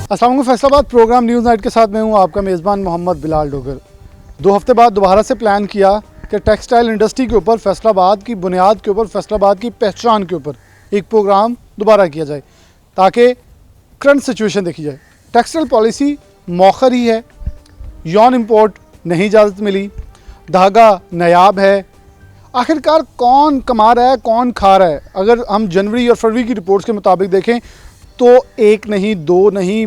अस्सलाम वालेकुम। Faisalabad programme news night के साथ मैं हूं आपका मेज़बान मोहम्मद बिलाल डोगर। 2 हफ्ते बाद दोबारा से प्लान किया कि टेक्सटाइल इंडस्ट्री के ऊपर, फैसलाबाद की बुनियाद के ऊपर, फैसलाबाद की पहचान के ऊपर एक प्रोग्राम दोबारा किया जाए ताकि करंट सिचुएशन देखी जाए। टेक्सटाइल पॉलिसी मौखर ही है, यौन इम्पोर्ट नहीं इजाज़त मिली, धागा नायाब है। आखिरकार कौन कमा रहा है, कौन खा रहा है? अगर हम जनवरी और फरवरी की रिपोर्ट्स के मुताबिक देखें तो एक नहीं, दो नहीं,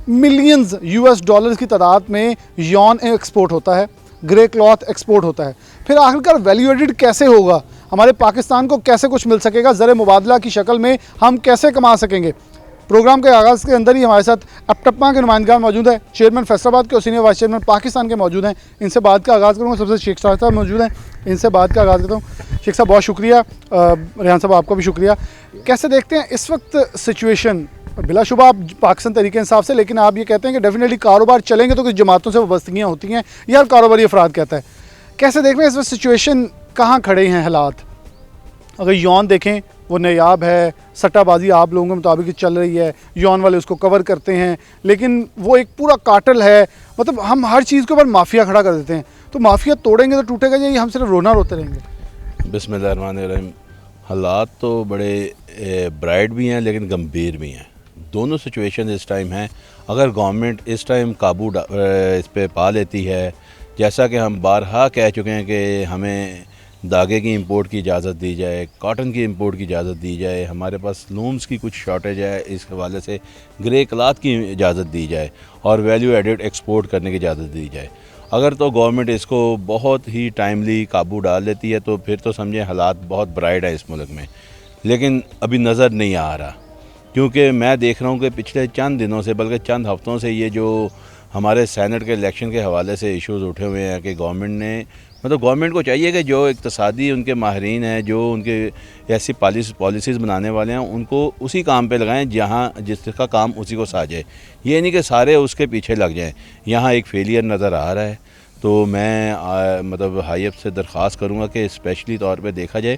मिलियंस यूएस डॉलर्स की तादाद में यौन एक्सपोर्ट होता है, ग्रे क्लॉथ एक्सपोर्ट होता है। फिर आखिरकार वैल्यू एडिड कैसे होगा? हमारे पाकिस्तान को कैसे कुछ मिल सकेगा? ज़र मुबादला की शक्ल में हम कैसे कमा सकेंगे? प्रोग्राम के आगाज़ के अंदर ही हमारे साथ अपटप्पा के नुमाइंदगान मौजूद है, चेयरमैन फैसलाबाद के और सीनियर वाइस चेयरमैन पाकिस्तान के मौजूद हैं। इनसे बात का आगाज़ करूँगा। सबसे शेख साहब मौजूद हैं, इनसे बात का आगाज़ करता हूँ। शेख साहब बहुत शुक्रिया, रेहान साहब आपका भी शुक्रिया। कैसे देखते हैं इस वक्त सिचुएशन? बिलाशुबा आप पाकिस्तान तरीके इंसाफ से, लेकिन आप ये कहते हैं कि डेफिनेटली कारोबार चलेंगे तो कुछ जमातों से वाबस्तगियाँ होती हैं, यार कारोबारी अफराद कहता है। कैसे देख रहे हैं इस वक्त सिचुएशन, कहाँ खड़े हैं हालात? अगर यौन देखें वो नायाब है, सट्टाबाजी आप लोगों के मुताबिक चल रही है, यौन वाले उसको कवर करते हैं, लेकिन वो एक पूरा कार्टेल है। मतलब हम हर चीज़ के ऊपर माफिया खड़ा कर देते हैं, तो माफिया तोड़ेंगे तो टूटेगा, या हम सिर्फ रोना रोते रहेंगे? बिस्मिल्लाहिर्रहमानिर्रहीम। हालात तो बड़े ब्राइट भी हैं लेकिन गंभीर भी हैं। दोनों सिचुएशन इस टाइम हैं। अगर गवर्नमेंट इस टाइम काबू इस पे पा लेती है, जैसा कि हम बारहा कह चुके हैं कि हमें धागे की इंपोर्ट की इजाज़त दी जाए, कॉटन की इंपोर्ट की इजाज़त दी जाए, हमारे पास लूम्स की कुछ शॉर्टेज है, इस हवाले से ग्रे क्लॉथ की इजाज़त दी जाए और वैल्यू एडिड एक्सपोर्ट करने की इजाज़त दी जाए। अगर तो गवर्नमेंट इसको बहुत ही टाइमली काबू डाल लेती है तो फिर तो समझें हालात बहुत ब्राइट है इस मुल्क में। लेकिन अभी नज़र नहीं आ रहा, क्योंकि मैं देख रहा हूँ कि पिछले चंद दिनों से, बल्कि चंद हफ्तों से, ये जो हमारे सेनेट के इलेक्शन के हवाले से इश्यूज़ उठे हुए हैं कि गवर्नमेंट को चाहिए कि जो इक़्तिसादी उनके माहिरीन हैं, जो उनके ऐसी पॉलिसीज़ बनाने वाले हैं, उनको उसी काम पे लगाएं जहाँ जिसका काम उसी को साजे। ये नहीं कि सारे उसके पीछे लग जाएं। यहाँ एक फेलियर नज़र आ रहा है, तो मैं हाईअप से दरख्वास्त करूँगा कि स्पेशली तौर पे देखा जाए,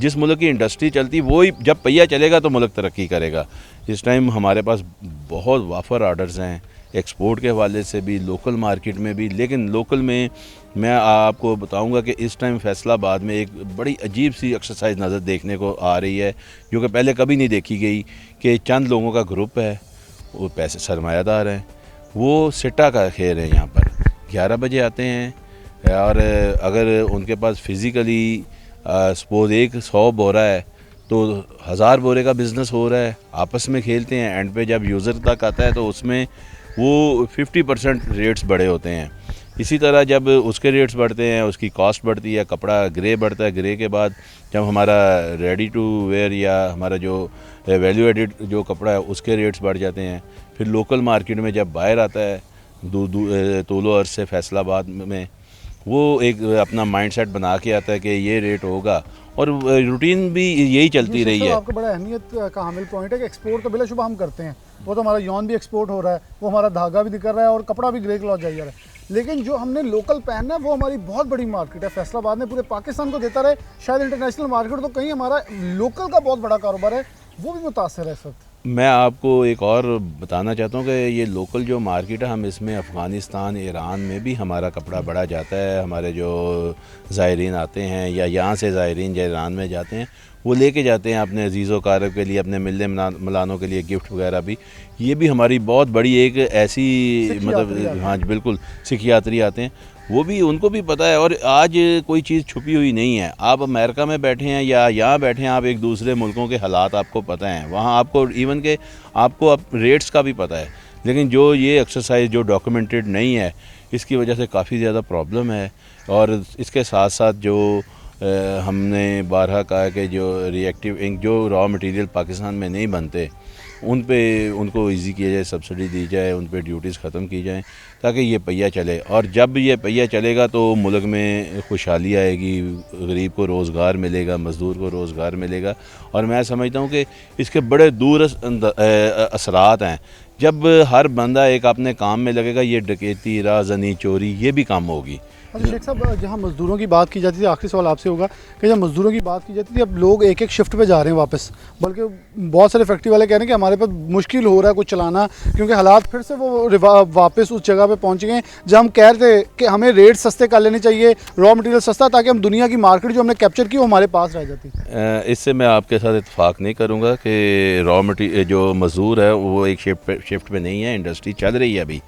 जिस मुल्क की इंडस्ट्री चलती वही जब पहिया चलेगा तो मुल्क तरक्की करेगा। इस टाइम हमारे पास बहुत वाफर आर्डर्स हैं एक्सपोर्ट के हवाले से भी, लोकल मार्केट में भी। लेकिन लोकल में मैं आपको बताऊंगा कि इस टाइम फैसलाबाद में एक बड़ी अजीब सी एक्सरसाइज नज़र देखने को आ रही है, जो कि पहले कभी नहीं देखी गई, कि चंद लोगों का ग्रुप है, वो पैसे सरमायादार हैं, वो सिट्टा का खेल है। यहाँ पर 11 बजे आते हैं और अगर उनके पास फिज़िकली सपोज 100 बोरा है तो 1000 बोरे का बिज़नेस हो रहा है, आपस में खेलते हैं। एंड पे जब यूज़र तक आता है तो उसमें वो 50% रेट्स बढ़े होते हैं। इसी तरह जब उसके रेट्स बढ़ते हैं, उसकी कॉस्ट बढ़ती है, कपड़ा ग्रे बढ़ता है, ग्रे के बाद जब हमारा रेडी टू वेयर या हमारा जो वैल्यू एडिड जो कपड़ा है उसके रेट्स बढ़ जाते हैं। फिर लोकल मार्केट में जब बाहर आता है तूलो अर्ज से फैसलाबाद में, वो एक अपना माइंडसेट बना के आता है कि ये रेट होगा, और रूटीन भी यही चलती रही है। आपका बड़ा अहमियत का हामिल पॉइंट है कि एक्सपोर्ट तो बिलाशुबा हम करते हैं, वो तो हमारा यौन भी एक्सपोर्ट हो रहा है, वो हमारा धागा भी निकल रहा है और कपड़ा भी ग्रे क्लॉथ जा रहा है। लेकिन जो हमने लोकल पहनना है वो हमारी बहुत बड़ी मार्केट है। फैसलाबाद में पूरे पाकिस्तान को देता रहे, शायद इंटरनेशनल मार्केट तो कहीं हमारा लोकल का बहुत बड़ा कारोबार है, वो भी मुतासर है इस वक्त। मैं आपको एक और बताना चाहता हूँ कि ये लोकल जो मार्केट है, हम इसमें अफ़गानिस्तान, ईरान में भी हमारा कपड़ा बढ़ा जाता है। हमारे जो ज़ायरीन आते हैं या यहाँ से ज़ायरीन जो ईरान में जाते हैं, वो लेके जाते हैं अपने अजीज़ो कारब के लिए, अपने मिलने मिलानों के लिए गिफ्ट वगैरह भी। ये भी हमारी बहुत बड़ी एक ऐसी हाँ बिल्कुल सिख यात्री आते हैं, वो भी, उनको भी पता है। और आज कोई चीज़ छुपी हुई नहीं है। आप अमेरिका में बैठे हैं या यहाँ बैठे हैं, आप एक दूसरे मुल्कों के हालात आपको पता हैं, वहाँ आपको इवन के आपको रेट्स का भी पता है। लेकिन जो ये एक्सरसाइज जो डॉक्यूमेंटेड नहीं है, इसकी वजह से काफ़ी ज़्यादा प्रॉब्लम है। और इसके साथ साथ जो हमने बारहा कहा कि जो रिएक्टिव इंक, जो रॉ मटेरियल पाकिस्तान में नहीं बनते, उनको इजी किया जाए, सब्सिडी दी जाए, उन पे ड्यूटीज़ ख़त्म की जाएँ ताकि ये पहिया चले। और जब ये पहिया चलेगा तो मुल्क में खुशहाली आएगी, गरीब को रोज़गार मिलेगा, मज़दूर को रोज़गार मिलेगा। और मैं समझता हूँ कि इसके बड़े दूर असरात हैं। जब हर बंदा एक अपने काम में लगेगा, ये डकैती, राज़नी, चोरी, ये भी कम होगी। अच्छा शेख साहब, जहाँ मज़दूरों की बात की जाती थी, आखिरी सवाल आपसे होगा कि जब मज़दूरों की बात की जाती थी, अब लोग एक एक शिफ्ट पे जा रहे हैं वापस, बल्कि बहुत सारे फैक्ट्री वाले कह रहे हैं कि हमारे पास मुश्किल हो रहा है कुछ चलाना, क्योंकि हालात फिर से वो वापस उस जगह पे पहुंच गए हैं जहाँ हम कह रहे थे कि हमें रेट सस्ते कर लेने चाहिए, रॉ मटेरियल सस्ता, ताकि हम दुनिया की मार्केट जो हमने कैप्चर की वो हमारे पास रह जाती। इससे मैं आपके साथ इत्तेफाक नहीं करूँगा कि रॉ मटीरियल जो मज़दूर है वो एक शिफ्ट पे नहीं है। इंडस्ट्री चल रही है अभी,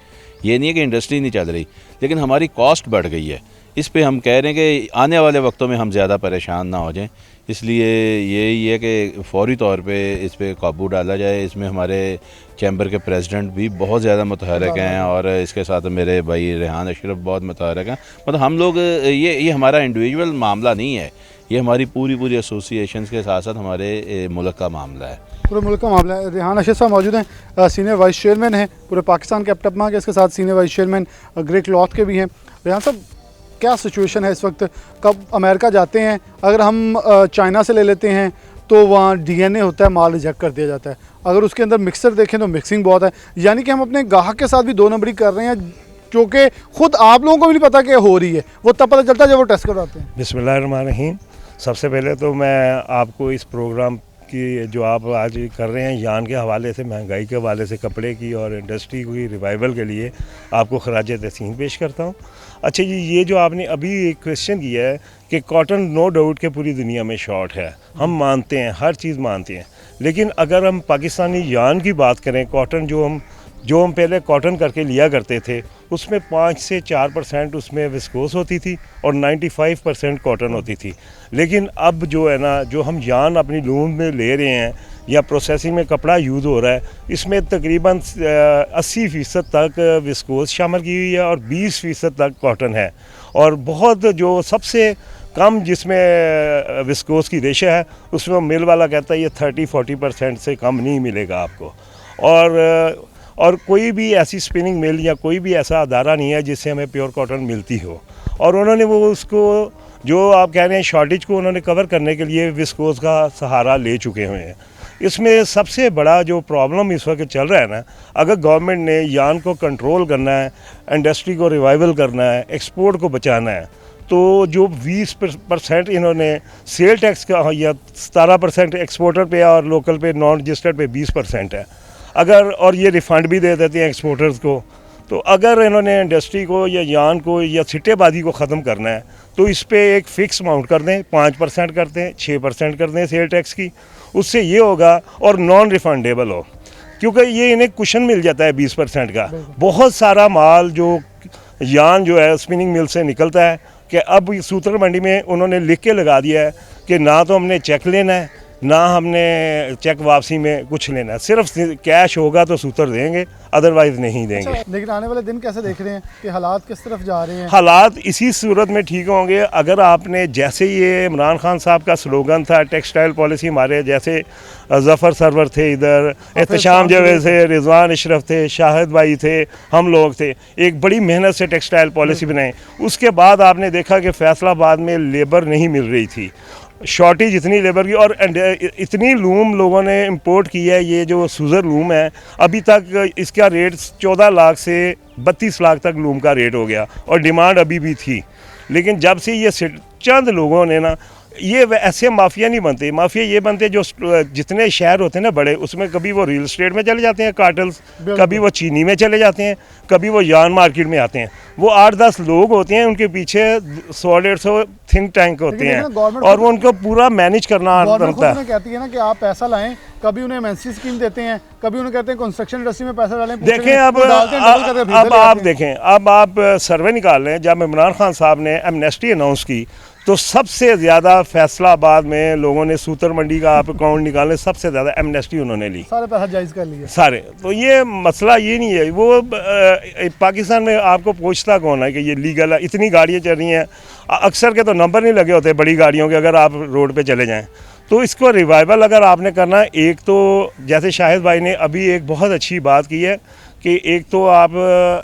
ये नहीं है कि इंडस्ट्री नहीं चल रही, लेकिन हमारी कॉस्ट बढ़ गई है। इस पे हम कह रहे हैं कि आने वाले वक्तों में हम ज़्यादा परेशान ना हो जाएं, इसलिए यही है कि फौरी तौर पे इस पे काबू डाला जाए। इसमें हमारे चैम्बर के प्रेसिडेंट भी बहुत ज़्यादा मुतहरक हैं और इसके साथ मेरे भाई रेहान अशरफ बहुत मुतहरक हैं। मतलब हम लोग ये हमारा इंडिविजुअल मामला नहीं है, ये हमारी पूरी एसोसिएशन के साथ साथ हमारे मुल्क का मामला है, पूरे मुल्क का मामला है। रेहान अशरफ साहब मौजूद हैं, सीनियर वाइस चेयरमैन हैं पूरे पाकिस्तान के अपटमा के, इसके साथ senior vice chairman grey cloth के भी हैं। रेहान साहब, क्या सिचुएशन है इस वक्त? कब अमेरिका जाते हैं, अगर हम चाइना से ले लेते हैं तो वहाँ डीएनए होता है, माल रिजेक्ट कर दिया जाता है। अगर उसके अंदर मिक्सर देखें तो मिक्सिंग बहुत है, यानी कि हम अपने ग्राहक के साथ भी दो नंबरी कर रहे हैं, क्योंकि खुद आप लोगों को भी नहीं पता कि हो रही है, वो तब पता चलता है जब वो टेस्ट करवाते हैं। बिस्मिल्लाहिर्रहमानिर्रहीम। सबसे पहले तो मैं आपको इस प्रोग्राम की जो आप आज कर रहे हैं यान के हवाले से, महंगाई के हवाले से, कपड़े की और इंडस्ट्री की रिवाइवल के लिए आपको खराज तहसीन पेश करता हूँ। अच्छा जी, ये जो आपने अभी एक क्वेश्चन किया है कि कॉटन नो डाउट के पूरी दुनिया में शॉर्ट है, हम मानते हैं, हर चीज़ मानते हैं, लेकिन अगर हम पाकिस्तानी यान की बात करें, कॉटन जो हम पहले कॉटन करके लिया करते थे उसमें 5 से 4% उसमें विस्कोस होती थी और 95% कॉटन होती थी। लेकिन अब जो है ना, जो हम यान अपनी लूम में ले रहे हैं या प्रोसेसिंग में कपड़ा यूज़ हो रहा है, इसमें तकरीबन 80% तक विस्कोस शामिल की हुई है और 20% तक कॉटन है। और बहुत जो सबसे कम जिसमें विस्कोस की रेशा है उसमें मिल वाला कहता है ये 30-40% से कम नहीं मिलेगा आपको। और कोई भी ऐसी स्पिनिंग मिल या कोई भी ऐसा अदारा नहीं है जिससे हमें प्योर कॉटन मिलती हो। और उन्होंने वो उसको जो आप कह रहे हैं शॉर्टेज को उन्होंने कवर करने के लिए विस्कोस का सहारा ले चुके हुए हैं। इसमें सबसे बड़ा जो प्रॉब्लम इस वक्त चल रहा है ना, अगर गवर्नमेंट ने यान को कंट्रोल करना है, इंडस्ट्री को रिवाइवल करना है, एक्सपोर्ट को बचाना है, तो जो 20% इन्होंने सेल टैक्स का या 17% एक्सपोर्टर पे और लोकल पे नॉन रजिस्टर्ड पे 20% है, अगर और ये रिफ़ंड भी दे देते हैं एक्सपोर्टर्स को, तो अगर इन्होंने इंडस्ट्री को या यान को या सिट्टेबाजी को ख़त्म करना है तो इस पे एक फ़िक्स अमाउंट कर दें, 5% कर दें, 6% कर दें सेल टैक्स की, उससे ये होगा और नॉन रिफंडेबल हो, क्योंकि ये इन्हें कुशन मिल जाता है 20% का। बहुत सारा माल जो यान जो है स्पिनिंग मिल से निकलता है कि अब सूत्र मंडी में उन्होंने लिख के लगा दिया है कि ना तो हमने चेक लेना है, ना हमने चेक वापसी में कुछ लेना है, सिर्फ कैश होगा तो सूत्र देंगे, अदरवाइज नहीं देंगे। अच्छा, लेकिन आने वाले दिन कैसे देख रहे हैं कि हालात किस तरफ जा रहे हैं? हालात इसी सूरत में ठीक होंगे अगर आपने, जैसे ये इमरान खान साहब का स्लोगन था टेक्सटाइल पॉलिसी, हमारे जैसे ज़फ़र सरवर थे, इधर एहतशाम जावेद थे, रिजवान अशरफ थे, शाहिद भाई थे, हम लोग थे, एक बड़ी मेहनत से टेक्सटाइल पॉलिसी बनाई। उसके बाद आपने देखा कि फैसलाबाद में लेबर नहीं मिल रही थी, शॉर्टेज इतनी लेबर की, और इतनी लूम लोगों ने इंपोर्ट की है। ये जो सुज़र लूम है, अभी तक इसका रेट 14 लाख से 32 लाख तक लूम का रेट हो गया और डिमांड अभी भी थी। लेकिन जब से ये चंद लोगों ने ना, ये ऐसे माफिया नहीं बनते, माफिया ये बनते जो जितने शहर होते हैं ना बड़े, उसमें कभी वो रियल एस्टेट में चले जाते हैं कार्टल्स, कभी वो चीनी में चले जाते हैं, कभी वो यान मार्केट में आते हैं। वो 8-10 लोग होते हैं, उनके पीछे 100-150 थिंक टैंक होते हैं और वो उनको पूरा मैनेज करना पड़ता है। कहती है ना कि आप पैसा लाएं, कभी उन्हें एमएनसी स्कीम देते हैं, कभी उन्हें कहते हैं कंस्ट्रक्शन इंडस्ट्री में पैसा डालें। देखें अब आप देखें, अब आप सर्वे निकाल लें, जब इमरान खान साहब ने एमनेस्टी अनाउंस की तो सबसे ज़्यादा फैसलाबाद में लोगों ने सूतर मंडी का आप अकाउंट निकालें, सबसे ज़्यादा एमनेस्टी उन्होंने ली, सारे पैसा जायज़ कर लिए सारे। तो ये मसला ये नहीं है, वो पाकिस्तान में आपको पूछता कौन है कि ये लीगल है? इतनी गाड़ियाँ चल रही हैं, अक्सर के तो नंबर नहीं लगे होते बड़ी गाड़ियों के, अगर आप रोड पे चले जाएं। तो इसको रिवाइवल अगर आपने करना है, एक तो जैसे शाहिद भाई ने अभी एक बहुत अच्छी बात की है कि एक तो आप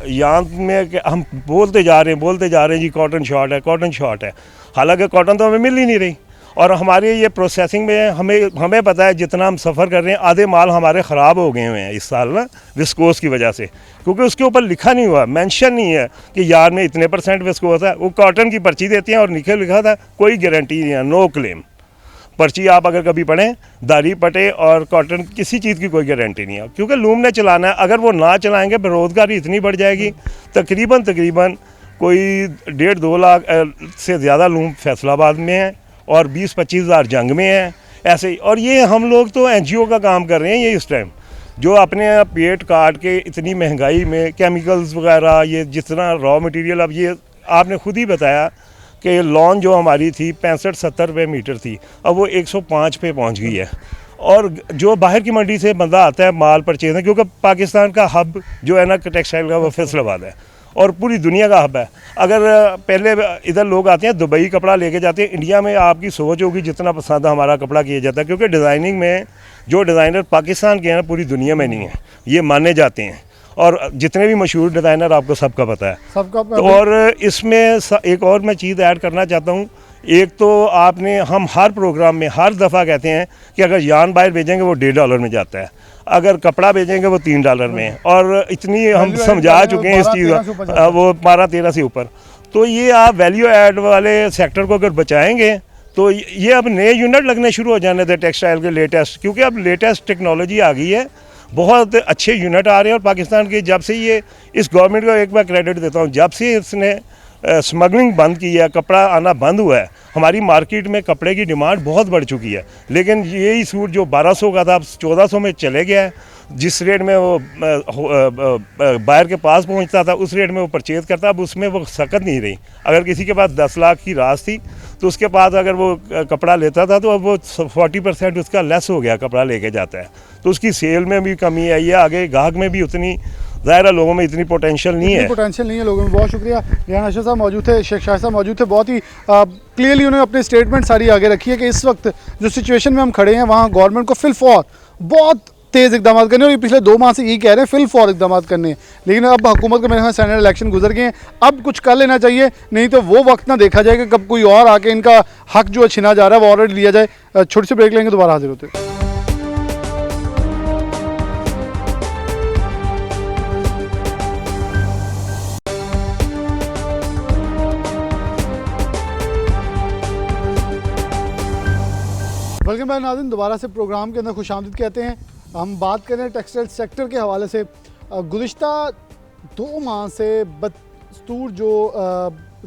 यान में हम बोलते जा रहे हैं जी कॉटन शॉर्ट है, कॉटन शॉर्ट है, हालांकि कॉटन तो हमें मिल ही नहीं रही। और हमारे ये प्रोसेसिंग में हमें पता है जितना हम सफ़र कर रहे हैं, आधे माल हमारे ख़राब हो गए हुए हैं इस साल ना विस्कोस की वजह से, क्योंकि उसके ऊपर लिखा नहीं हुआ, मेंशन नहीं है कि यार में इतने % विस्कोस है। वो कॉटन की पर्ची देती हैं और नीचे लिखा था कोई गारंटी नहीं है, नो क्लेम। पर्ची आप अगर कभी पढ़ें, दाढ़ी पटे और कॉटन किसी चीज़ की कोई गारंटी नहीं है, क्योंकि लूम ने चलाना है। अगर वो ना चलाएंगे बेरोज़गारी इतनी बढ़ जाएगी, तकरीबन कोई 1.5-2 लाख से ज़्यादा लूम फैसलाबाद में है और 20-25 हज़ार जंग में है ऐसे ही। और ये हम लोग तो NGO का काम कर रहे हैं ये इस टाइम, जो अपने पेट काट के इतनी महंगाई में केमिकल्स वगैरह, ये जितना रॉ मटेरियल, अब ये आपने खुद ही बताया कि लॉन जो हमारी थी 65-70 रुपये मीटर थी, अब वो 105 पे पहुंच गई है। और जो बाहर की मंडी से बंदा आता है माल परचेज है, क्योंकि पाकिस्तान का हब जो है ना टेक्सटाइल का, वो फैसलाबाद है और पूरी दुनिया का हब है। अगर पहले इधर लोग आते हैं दुबई कपड़ा लेके जाते हैं, इंडिया में आपकी सोच होगी जितना पसंद हमारा कपड़ा किया जाता है, क्योंकि डिज़ाइनिंग में जो डिज़ाइनर पाकिस्तान के हैं ना पूरी दुनिया में नहीं है, ये माने जाते हैं। और जितने भी मशहूर डिज़ाइनर आपको सबका पता है सबका तो। और इसमें एक और मैं चीज़ ऐड करना चाहता हूँ। एक तो हम हर प्रोग्राम में हर दफ़ा कहते हैं कि अगर यान बाहर भेजेंगे वो $1.5 में जाता है, अगर कपड़ा भेजेंगे वो $3 में है, और इतनी हम समझा चुके हैं इस चीज़ वो 12-13 से ऊपर। तो ये आप वैल्यू ऐड वाले सेक्टर को अगर बचाएंगे तो ये अब नए यूनिट लगने शुरू हो जाने थे टेक्सटाइल के लेटेस्ट, क्योंकि अब लेटेस्ट टेक्नोलॉजी आ गई है, बहुत अच्छे यूनिट आ रहे हैं। और पाकिस्तान के जब से ये इस गवर्नमेंट को एक बार क्रेडिट देता हूँ, जब से इसने स्मगलिंग बंद की है, कपड़ा आना बंद हुआ है, हमारी मार्केट में कपड़े की डिमांड बहुत बढ़ चुकी है। लेकिन यही सूट जो 1200 का था अब 1400 में चले गया है। जिस रेट में वो बायर के पास पहुंचता था उस रेट में वो परचेज़ करता, अब उसमें वो सकत नहीं रही। अगर किसी के पास 10 लाख की रास थी तो उसके पास अगर वो कपड़ा लेता था तो अब वो 40% उसका लेस हो गया, कपड़ा लेके जाता है, तो उसकी सेल में भी कमी आई है। आगे गाहक में भी उतनी ज़ाहिर लोगों में इतनी पोटेंशियल नहीं है लोगों में। बहुत शुक्रिया। रेहान अशरफ साहब मौजूद थे, शेख शाह साहब मौजूद थे। बहुत ही क्लियरली उन्होंने अपनी स्टेटमेंट सारी आगे रखी है कि इस वक्त जो सिचुएशन में हम खड़े हैं वहाँ गवर्नमेंट को फिल फॉर बहुत तेज़ इकदाम करने, और ये पिछले 2 माह से यही कह रहे हैं फिल फॉर इकदाम करने हैं। लेकिन अब हुकूमत को मेरे ख्याल सेनेट इलेक्शन गुजर गए हैं, अब कुछ कर लेना चाहिए, नहीं तो वो वक्त ना देखा जाए कि कब कोई और आके इनका हक जो छिना जा रहा है वो ऑलरेडी लिया जाए। छोटी सी ब्रेक लेंगे, दोबारा हाजिर होते हैं। वेलकम बैक नाज़रीन, दोबारा से प्रोग्राम के अंदर खुशामदीद कहते हैं। हम बात करें टेक्सटाइल सेक्टर के हवाले से। गुज़िश्ता 2 माह से बदस्तूर जो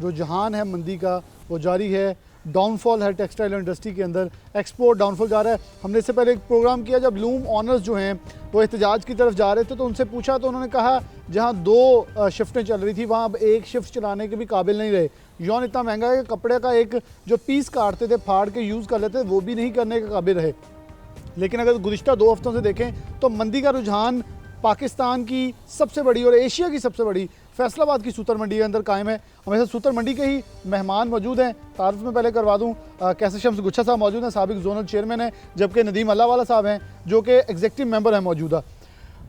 रुझान है मंदी का वो जारी है, डाउनफॉल है टेक्सटाइल इंडस्ट्री के अंदर, एक्सपोर्ट डाउनफॉल जा रहा है। हमने इससे पहले एक प्रोग्राम किया जब लूम ऑनर्स जो हैं वो एहतजाज की तरफ जा रहे थे, तो उनसे पूछा तो उन्होंने कहा जहां 2 शिफ्टें चल रही थी वहां अब 1 शिफ्ट चलाने के भी काबिल नहीं रहे। यौन इतना महंगा है कि कपड़े का एक जो पीस काटते थे फाड़ के यूज़ कर लेते वो भी नहीं करने के काबिल रहे। लेकिन अगर गुज़िश्ता 2 हफ्तों से देखें तो मंदी का रुझान पाकिस्तान की सबसे बड़ी और एशिया की सबसे बड़ी फैसलाबाद की सूतर मंडी के अंदर कायम है। हमें सूतर मंडी के ही मेहमान मौजूद हैं। तारुफ में पहले करवा दूं, कैसे शम्स गुच्छा साहब मौजूद हैं, साबिक जोनल चेयरमैन हैं, जबकि नदीम अल्लाह वाला साहब हैं जो कि एग्जीक्यूटिव मेंबर हैं मौजूदा।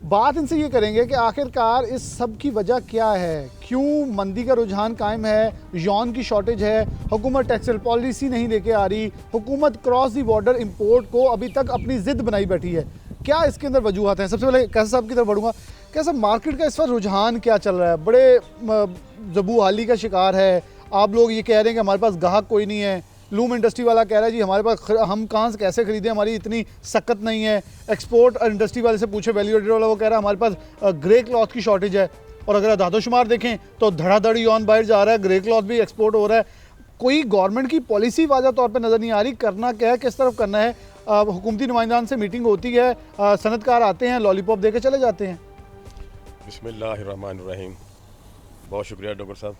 बात इनसे ये करेंगे कि आखिरकार इस सब की वजह क्या है, क्यों मंदी का रुझान कायम है, यौन की शॉर्टेज है, हुकूमत टेक्सटाइल पॉलिसी नहीं लेके आ रही, हुकूमत क्रॉस दी बॉर्डर इंपोर्ट को अभी तक अपनी ज़िद बनाई बैठी है, क्या इसके अंदर वजूहत हैं। सबसे पहले कैसे साहब की तरफ बढ़ूँगा। कैसा मार्केट का इस वक्त रुझान क्या चल रहा है, बड़े जबू हाली का शिकार है। आप लोग ये कह रहे हैं कि हमारे पास ग्राहक कोई नहीं है, लूम इंडस्ट्री वाला कह रहा है जी हमारे पास हम कहाँ से कैसे खरीदें, हमारी इतनी सक्कत नहीं है। एक्सपोर्ट इंडस्ट्री वाले से पूछे, वैल्यू एडेड वाला, वो कह रहा है हमारे पास ग्रे क्लॉथ की शॉर्टेज है। और अगर अदादोशुमार देखें तो धड़ाधड़ यौन बाहर जा रहा है, ग्रे क्लॉथ भी एक्सपोर्ट हो रहा है। कोई गवर्नमेंट की पॉलिसी वाज़ह तौर पर नज़र नहीं आ रही, करना क्या है, किस तरफ करना है। हुकूमती नुमाइंदान से मीटिंग होती है, सनतकार आते हैं, लॉलीपॉप दे के चले जाते हैं। बिस्मिल्लाहिर्रहमानिर्रहीम। बहुत शुक्रिया डॉक्टर साहब।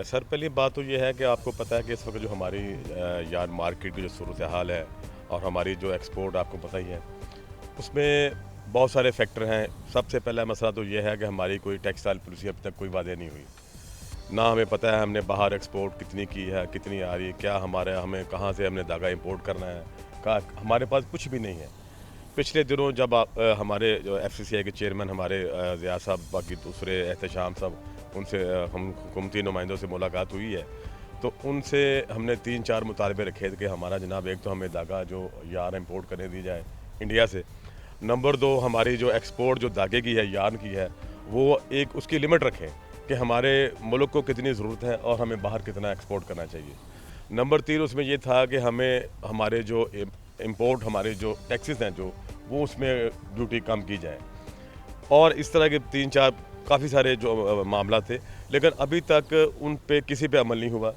सर पहली बात तो ये है कि आपको पता है कि इस वक्त जो हमारी यार मार्केट की जो सूरत हाल है और हमारी जो एक्सपोर्ट आपको पता ही है, उसमें बहुत सारे फैक्टर हैं। सबसे पहला मसला तो ये है कि हमारी कोई टेक्सटाइल पॉलिसी अब तक कोई वादे नहीं हुई, ना हमें पता है हमने बाहर एक्सपोर्ट कितनी की है, कितनी आ रही है, क्या हमें कहाँ से हमने धागा इंपोर्ट करना है, हमारे पास कुछ भी नहीं है। पिछले दिनों जब हमारे जो FCCI के चेयरमैन हमारे ज़िया साहब, बाकी दूसरे एहतशाम साहब, उनसे हम हुकूमती नुमाइंदों से मुलाकात हुई है, तो उनसे हमने 3-4 मुतालबे रखे थे कि हमारा जनाब एक तो हमें धागा जो यार्न इंपोर्ट करने दी जाए इंडिया से, नंबर 2 हमारी जो एक्सपोर्ट जो धागे की है यार्न की है वो एक उसकी लिमिट रखें कि हमारे मुल्क को कितनी ज़रूरत है और हमें बाहर कितना एक्सपोर्ट करना चाहिए। नंबर 3 उसमें ये था कि हमें हमारे जो इंपोर्ट हमारे जो टैक्सेस हैं जो वो उसमें ड्यूटी कम की जाए, और इस तरह के 3-4 काफ़ी सारे जो मामला थे, लेकिन अभी तक उन पे किसी पे अमल नहीं हुआ।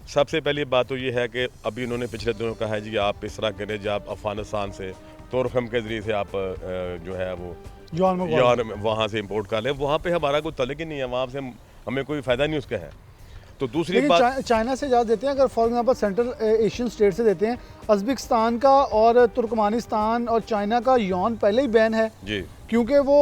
सबसे पहली बात तो ये है कि अभी उन्होंने पिछले दिनों कहा है जी आप इस तरह करें जब आप अफ़गानिस्तान से तोरखम के ज़रिए से आप जो है वो यार वहाँ से इंपोर्ट कर लें, वहाँ पे हमारा कोई तल्लुक़ ही नहीं है, वहाँ से हमें कोई फ़ायदा नहीं उसका है। तो दूसरी बात चाइना से ज़्यादा देते हैं, अगर for example central Asian state से देते हैं, उज़्बेकिस्तान का और तुर्कमानिस्तान और चाइना का यौन पहले ही बैन है जी, क्योंकि वो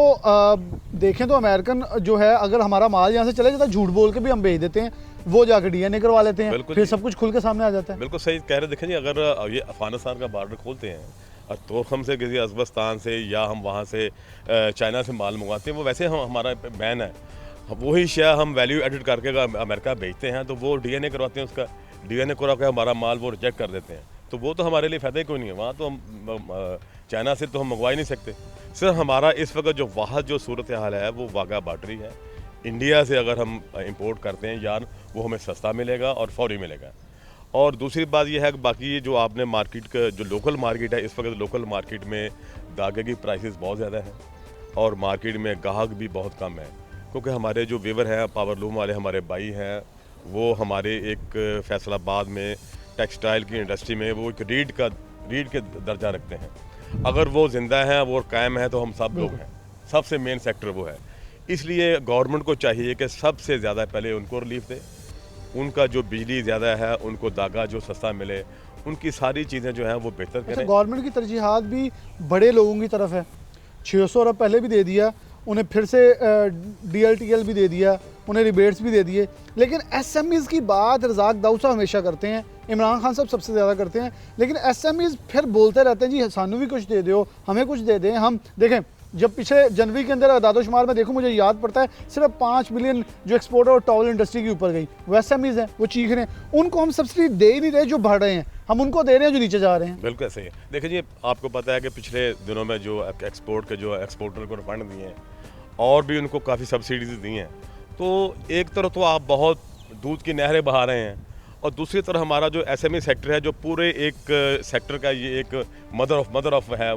देखें तो अमेरिकन जो है अगर हमारा माल यहाँ से चले जाता है झूठ बोल के भी हम भेज देते हैं, वो जाकर डीएनए करवा लेते हैं, फिर सब कुछ खुल के सामने आ जाता है। बिल्कुल सही कह रहे। देखें जी अगर ये अफ़गानिस्तान का बॉर्डर खोलते हैं और तोरखम से किसी उज़्बेकिस्तान से या हम वहाँ से चाइना से माल मंगवाते हैं, वो वैसे हमारा बैन है, वही शेयर हम वैल्यू एडिट करके अमेरिका भेजते हैं तो वो डीएनए करवाते हैं, उसका डीएनए करवा के हमारा माल वो रिजेक्ट कर देते हैं, तो वो तो हमारे लिए फ़ायदा ही कोई नहीं है। वहाँ तो हम चाइना से तो हम मंगवा ही नहीं सकते। सिर्फ हमारा इस वक्त जो वहाँ जो सूरत हाल है वो वाघा बार्डरी है। इंडिया से अगर हम इंपोर्ट करते हैं यार वो हमें सस्ता मिलेगा और फौरी मिलेगा। और दूसरी बात यह है कि बाकी जो आपने मार्केट का जो लोकल मार्केट है, इस वक्त लोकल मार्केट में धागे की प्राइसेस बहुत ज़्यादा हैं और मार्केट में ग्राहक भी बहुत कम है, क्योंकि हमारे जो वीवर हैं पावरलूम वाले हमारे भाई हैं वो हमारे एक फैसलाबाद में टेक्सटाइल की इंडस्ट्री में वो एक रीढ़ के दर्जा रखते हैं। अगर वो ज़िंदा है वो कायम है तो हम सब लोग हैं, सबसे मेन सेक्टर वो है। इसलिए गवर्नमेंट को चाहिए कि सबसे ज़्यादा पहले उनको रिलीफ दे, उनका जो बिजली ज़्यादा है उनको धागा जो सस्ता मिले, उनकी सारी चीज़ें जो हैं वो बेहतर करें। गवर्नमेंट की तरजीहात भी बड़े लोगों की तरफ है, 600 अरब पहले भी दे दिया, उन्हें फिर से DLTL भी दे दिया, उन्हें रिबेट्स भी दे दिए, लेकिन SMEs की बात रज़ाक दाऊद साहब हमेशा करते हैं, इमरान खान साहब सबसे ज़्यादा करते हैं, लेकिन SMEs फिर बोलते रहते हैं जी सानू भी कुछ दे दो, हमें कुछ दे दें। हम देखें जब पिछले जनवरी के अंदर आदादोशुमार में देखूं मुझे याद पड़ता है सिर्फ 5 मिलियन जो एक्सपोर्ट और टॉवल इंडस्ट्री के ऊपर गई, वो SMEs हैं, वो चीख रहे हैं, उनको हम सब्सिडी दे ही नहीं रहे जो बढ़ रहे हैं, हम उनको दे रहे हैं जो नीचे जा रहे हैं। बिल्कुल सही है। देखिए जी आपको पता है कि पिछले दिनों में जो एक्सपोर्ट के जो एक्सपोर्टर को फंड दिए हैं और भी उनको काफ़ी सब्सिडीज दी हैं, तो एक तरफ तो आप बहुत दूध की नहरें बहा रहे हैं और दूसरी तरफ हमारा जो SME सेक्टर है जो पूरे एक सेक्टर का ये एक मदर ऑफ है,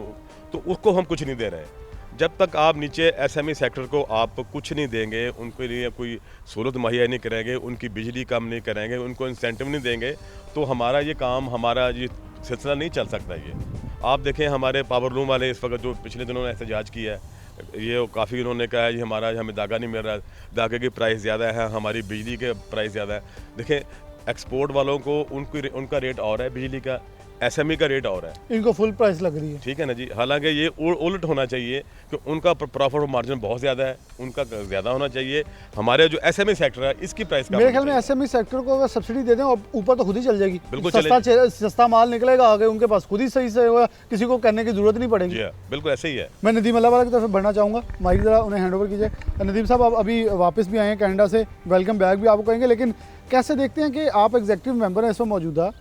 तो उसको हम कुछ नहीं दे रहे हैं। जब तक आप नीचे SME सेक्टर को आप कुछ नहीं देंगे, उनके लिए कोई सहूलत मुहैया नहीं करेंगे, उनकी बिजली कम नहीं करेंगे, उनको इंसेंटिव नहीं देंगे, तो हमारा ये काम हमारा ये सिलसिला नहीं चल सकता। ये आप देखें हमारे पावरलूम वाले इस वक्त जो पिछले दिनों ने एहतजाज किया है, ये काफ़ी उन्होंने कहा है ये हमारा हमें धागा नहीं मिल रहा, धागे की प्राइस ज़्यादा है, हमारी बिजली के प्राइस ज़्यादा है। देखें एक्सपोर्ट वालों को उनका रेट और है, बिजली का SME का रेट और है, इनको फुल प्राइस लग रही है। ठीक है ना जी। हालांकि ये उलट होना चाहिए कि उनका प्रॉफिट मार्जिन बहुत ज़्यादा है, उनका ज़्यादा होना चाहिए। हमारे जो SME सेक्टर है इसकी प्राइस का मेरे ख्याल में SME सेक्टर को अगर सब्सिडी दे दें और ऊपर तो खुद ही चल जाएगी, बिल्कुल सस्ता माल निकलेगा आगे उनके पास, खुद ही सही से होगा, किसी को करने की जरूरत नहीं पड़ेगी। जी बिल्कुल ऐसे ही है। मैं मैं नदीम अल्लाह वाला की तरफ बढ़ना चाहूँगा, माइक ज़रा उन्हें हैंड ओवर कीजिए। नदीम साहब आप अभी वापस भी आए हैं कनाडा से, वेलकम बैक भी आपको कहेंगे, लेकिन कैसे देखते हैं कि आप एग्जीक्यूटिव मेंबर हैं इस वक्त मौजूदा,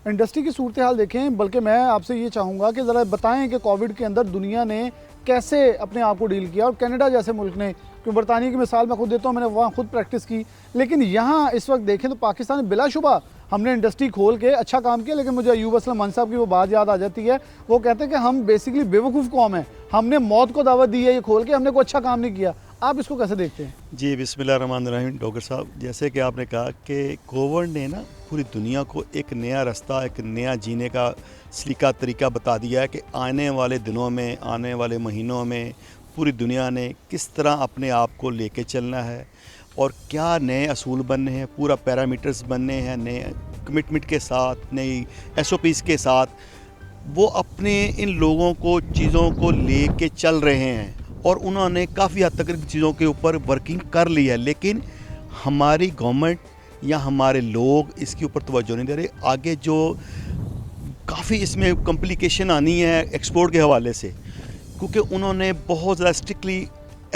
इंडस्ट्री की सूरत हाल देखें, बल्कि मैं आपसे ये चाहूँगा कि ज़रा बताएं कि कोविड के अंदर दुनिया ने कैसे अपने आप को डील किया और कनाडा जैसे मुल्क ने, क्योंकि बरतानिया की मिसाल मैं खुद देता हूँ, मैंने वहाँ खुद प्रैक्टिस की, लेकिन यहाँ इस वक्त देखें तो पाकिस्तान में बिलाशुबा हमने इंडस्ट्री खोल के अच्छा काम किया, लेकिन मुझे अयूब असलम मान साहब की वो बात याद आ जाती है, वो कहते हैं कि हम बेसिकली बेवकूफ़ कौम है, हमने मौत को दावत दी है ये खोल के, हमने कोई अच्छा काम नहीं किया। आप इसको कैसे देखते हैं? जी बिस्मिल्लाहिर्रहमानिर्रहीम। डॉक्टर साहब जैसे कि आपने कहा कि कोविड ने ना पूरी दुनिया को एक नया रास्ता, एक नया जीने का सलीका तरीका बता दिया है कि आने वाले दिनों में, आने वाले महीनों में पूरी दुनिया ने किस तरह अपने आप को लेके चलना है और क्या नए असूल बनने हैं, पूरा पैरामीटर्स बनने हैं, नए कमिटमेंट के साथ, नई SOPs के साथ, वो अपने इन लोगों को चीज़ों को लेके चल रहे हैं और उन्होंने काफ़ी हद तक चीज़ों के ऊपर वर्किंग कर ली है, लेकिन हमारी गवर्नमेंट या हमारे लोग इसके ऊपर तवज्जो नहीं दे रहे। आगे जो काफ़ी इसमें कॉम्प्लिकेशन आनी है एक्सपोर्ट के हवाले से, क्योंकि उन्होंने बहुत ज़्यादा स्ट्रिक्टली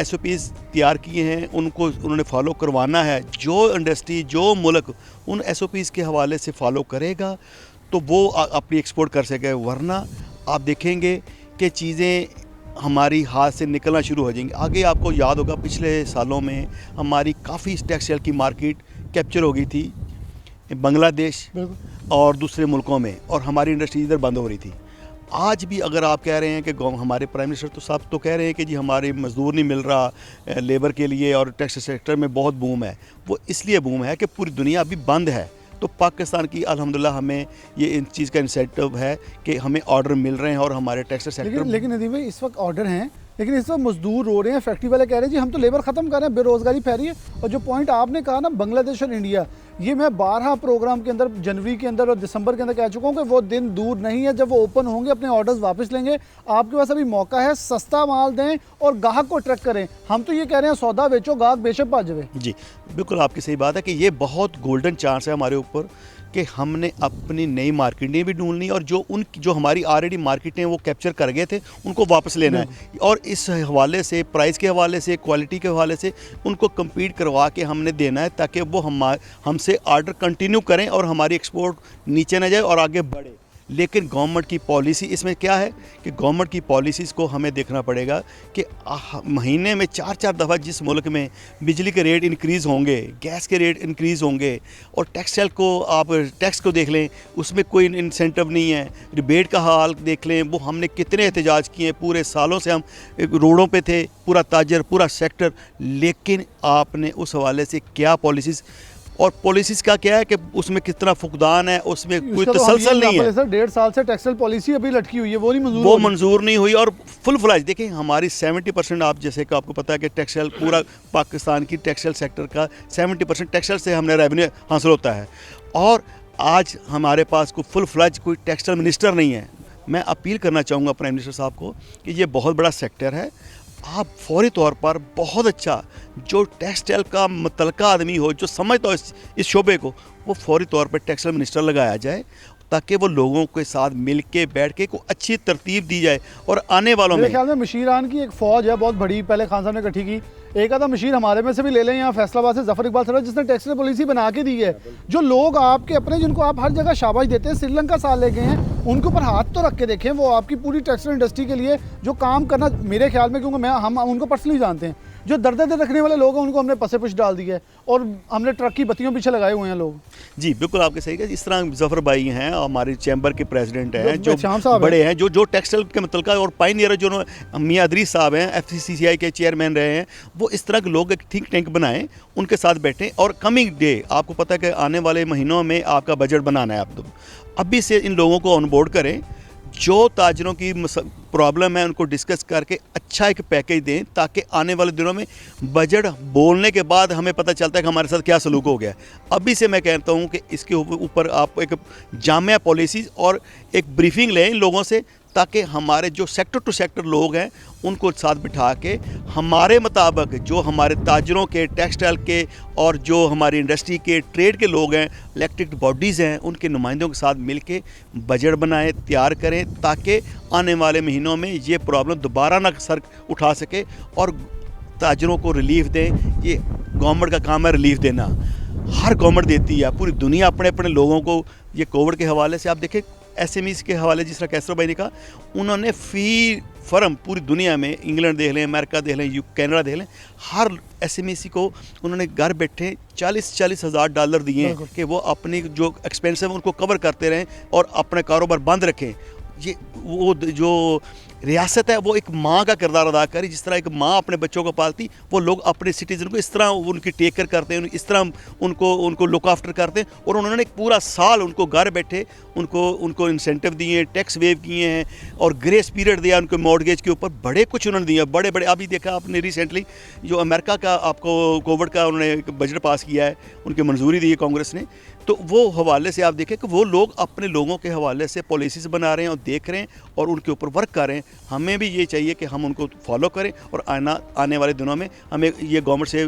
SOPs तैयार किए हैं उनको उन्होंने फॉलो करवाना है। जो इंडस्ट्री जो मुल्क उन SOPs के हवाले से फॉलो करेगा तो वो अपनी एक्सपोर्ट कर सके, वरना आप देखेंगे कि चीज़ें हमारी हाथ से निकलना शुरू हो जाएंगी। आगे आपको याद होगा पिछले सालों में हमारी काफ़ी टेक्सटाइल की मार्केट कैप्चर हो गई थी बांग्लादेश और दूसरे मुल्कों में, और हमारी इंडस्ट्री इधर बंद हो रही थी। आज भी अगर आप कह रहे हैं कि हमारे प्राइम मिनिस्टर तो साहब तो कह रहे हैं कि जी हमारे मजदूर नहीं मिल रहा लेबर के लिए और टेक्सटाइल सेक्टर में बहुत बूम है, वो इसलिए बूम है कि पूरी दुनिया अभी बंद है। तो पाकिस्तान की अल्हम्दुलिल्लाह हमें ये इन चीज़ का इंसेंटिव है कि हमें ऑर्डर मिल रहे हैं और हमारे टेक्सटाइल सेक्टर लेकिन नदीम भाई इस वक्त ऑर्डर हैं, लेकिन इस वक्त मजदूर रो रहे हैं, फैक्ट्री वाले कह रहे हैं जी हम तो लेबर ख़त्म कर रहे हैं, बेरोज़गारी फैली है। और जो पॉइंट आपने कहा ना बांग्लादेश और इंडिया, ये मैं 12 प्रोग्राम के अंदर जनवरी के अंदर और दिसंबर के अंदर कह चुका हूँ कि वो दिन दूर नहीं है जब वो ओपन होंगे, अपने ऑर्डर्स वापस लेंगे। आपके पास अभी मौका है, सस्ता माल दें और ग्राहक को अट्रैक्ट करें। हम तो ये कह रहे हैं सौदा बेचो, ग्राहक बेशक भाजवे। जी बिल्कुल आपकी सही बात है कि ये बहुत गोल्डन चांस है हमारे ऊपर कि हमने अपनी नई मार्केटें भी ढूंढनी और जो हमारी ऑलरेडी मार्केटें वो कैप्चर कर गए थे उनको वापस लेना है, और इस हवाले से प्राइस के हवाले से क्वालिटी के हवाले से उनको कम्पीट करवा के हमने देना है ताकि वो हमसे ऑर्डर कंटिन्यू करें और हमारी एक्सपोर्ट नीचे न जाए और आगे बढ़े। लेकिन गवर्नमेंट की पॉलिसी इसमें क्या है कि गवर्नमेंट की पॉलिसीज़ को हमें देखना पड़ेगा कि महीने में 4-4 दफ़ा जिस मुल्क में बिजली के रेट इंक्रीज़ होंगे, गैस के रेट इंक्रीज़ होंगे, और टेक्सटाइल को आप टैक्स को देख लें उसमें कोई इंसेंटिव नहीं है, रिबेट का हाल देख लें, वो हमने कितने एहतजाज किए, पूरे सालों से हम रोडों पे थे, पूरा ताजर पूरा सेक्टर, लेकिन आपने उस हवाले से क्या पॉलिसीज़ और पॉलिसीज़ का क्या है कि उसमें कितना फुकदान है, उसमें कोई तसलसल नहीं है। सर 1.5 साल से टेक्सटाइल पॉलिसी अभी लटकी हुई है, वो मंजूर नहीं हुई और फुल फ्लैज देखिए हमारी 70% आप जैसे कि आपको पता है कि टेक्सटाइल पूरा पाकिस्तान की टेक्सटाइल सेक्टर का 70% टेक्सटाइल से हमने रेवेन्यू हासिल होता है, और आज हमारे पास कोई फुल फ्लैज कोई टेक्सटाइल मिनिस्टर नहीं है। मैं अपील करना चाहूँगा प्राइम मिनिस्टर साहब को कि ये बहुत बड़ा सेक्टर है, आप फौरी तौर पर बहुत अच्छा जो टेक्सटाइल का मुतलका आदमी हो जो समझता हो इस शोबे को, वो फौरी तौर पर टेक्सटाइल मिनिस्टर लगाया जाए ताकि वो लोगों के साथ मिल के बैठ के को अच्छी तरतीब दी जाए। और आने वालों में मेरे ख्याल में मशीरान की एक फ़ौज है बहुत बड़ी, पहले खान साहब ने इकट्ठी की, एक आधा मशीर हमारे में से भी ले लें, यहाँ फैसलाबाद से जफर इकबाल सर जिसने टेक्सटाइल पॉलिसी बना के दी है। जो लोग आपके अपने जिनको आप हर जगह शाबाश देते हैं, श्रीलंका साल ले गए हैं, उनके ऊपर हाथ तो रख के देखें, वो आपकी पूरी टेक्सटाइल इंडस्ट्री के लिए जो काम करना, मेरे ख्याल में क्योंकि हम उनको पर्सनली जानते हैं, जो दर्द रखने वाले लोग हैं उनको हमने पसे पुश डाल दिया है और हमने ट्रक की बत्तियों पीछे लगाए हुए हैं लोग। जी बिल्कुल आपके सही है। इस तरह जफर भाई हैं हमारे चैम्बर के प्रेसिडेंट हैं जो बड़े हैं जो टेक्सटाइल के मतलब और पायनियर जो मियां अदरीस साहब हैं FCCI के चेयरमैन रहे हैं, वो इस तरह के लोग एक थिंक टैंक बनाएं, उनके साथ बैठें और कमिंग डे आपको पता है कि आने वाले महीनों में आपका बजट बनाना है, आप तो अभी से इन लोगों को ऑन बोर्ड करें, जो ताजरों की प्रॉब्लम है उनको डिस्कस करके अच्छा एक पैकेज दें ताकि आने वाले दिनों में बजट बोलने के बाद हमें पता चलता है कि हमारे साथ क्या सलूक हो गया। अभी से मैं कहता हूं कि इसके ऊपर आप एक जामिया पॉलिसीज़ और एक ब्रीफिंग लें इन लोगों से ताकि हमारे जो सेक्टर टू सेक्टर लोग हैं उनको साथ बिठा के हमारे मुताबिक जो हमारे ताजरों के टेक्सटाइल के और जो हमारी इंडस्ट्री के ट्रेड के लोग हैं, इलेक्टेड बॉडीज़ हैं, उनके नुमाइंदों के साथ मिल के बजट बनाएं, तैयार करें ताकि आने वाले महीनों में ये प्रॉब्लम दोबारा ना सर उठा सके और ताजरों को रिलीफ दें। ये गवर्नमेंट का काम है रिलीफ देना, हर गवर्नमेंट देती है, पूरी दुनिया अपने अपने लोगों को। ये कोविड के हवाले से आप देखें SMEs के हवाले जिस तरह कैसरो भाई ने कहा, उन्होंने फ़ी फर्म पूरी दुनिया में इंग्लैंड देख लें, अमेरिका देख लें, कनाडा देख लें, हर SMEs को उन्होंने घर बैठे 40-40 हज़ार डॉलर दिए कि वो अपनी जो एक्सपेंस है उनको कवर करते रहें और अपने कारोबार बंद रखें। ये वो जो रियासत है वो एक माँ का किरदार अदा करे, जिस तरह एक माँ अपने बच्चों को पालती, वो लोग अपने सिटीज़न को इस तरह उनकी टेक केयर करते हैं, इस तरह उनको लुक आफ्टर करते हैं। और उन्होंने एक पूरा साल उनको घर बैठे उनको इंसेंटिव दिए, टैक्स वेव किए हैं और ग्रेस पीरियड दिया उनको मॉर्गेज के ऊपर, बड़े कुछ उन्होंने दिया, बड़े बड़े। अभी देखा आपने रिसेंटली जो अमेरिका का आपको कोविड का उन्होंने बजट पास किया है, उनकी मंजूरी दी है कांग्रेस ने, तो वो हवाले से आप देखें कि वो लोग अपने लोगों के हवाले से पॉलिसीज़ बना रहे हैं और देख रहे हैं और उनके ऊपर वर्क कर रहे हैं। हमें भी ये चाहिए कि हम उनको फॉलो करें और आने वाले दिनों में हमें ये गवर्नमेंट से